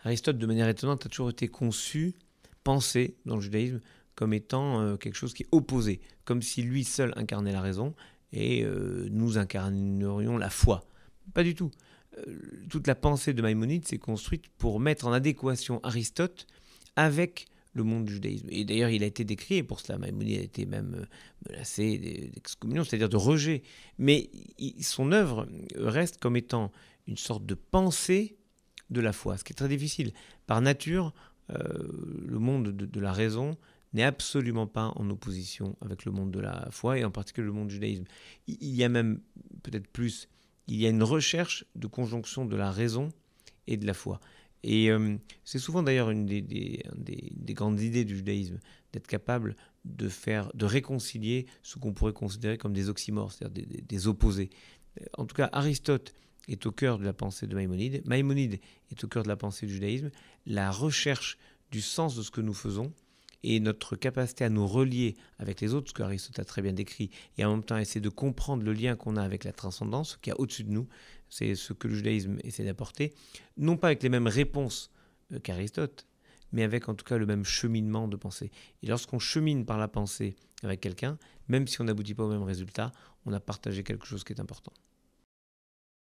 Aristote, de manière étonnante, a toujours été conçu, pensé dans le judaïsme, comme étant quelque chose qui est opposé, comme si lui seul incarnait la raison et nous incarnerions la foi. Pas du tout. Toute la pensée de Maïmonide s'est construite pour mettre en adéquation Aristote avec le monde du judaïsme. Et d'ailleurs, il a été décrit, et pour cela, Maïmonide a été même menacé d'excommunion, c'est-à-dire de rejet. Mais son œuvre reste comme étant une sorte de pensée de la foi, ce qui est très difficile. Par nature, le monde de la raison n'est absolument pas en opposition avec le monde de la foi, et en particulier le monde du judaïsme. Il y a même, peut-être plus, il y a une recherche de conjonction de la raison et de la foi. Et c'est souvent d'ailleurs une des grandes idées du judaïsme, d'être capable de réconcilier ce qu'on pourrait considérer comme des oxymores, c'est-à-dire des opposés. En tout cas, Aristote est au cœur de la pensée de Maïmonide. Maïmonide est au cœur de la pensée du judaïsme. La recherche du sens de ce que nous faisons et notre capacité à nous relier avec les autres, ce que Aristote a très bien décrit, et en même temps essayer de comprendre le lien qu'on a avec la transcendance, ce qu'il y a au-dessus de nous, c'est ce que le judaïsme essaie d'apporter, non pas avec les mêmes réponses qu'Aristote, mais avec en tout cas le même cheminement de pensée. Et lorsqu'on chemine par la pensée avec quelqu'un, même si on n'aboutit pas au même résultat, on a partagé quelque chose qui est important.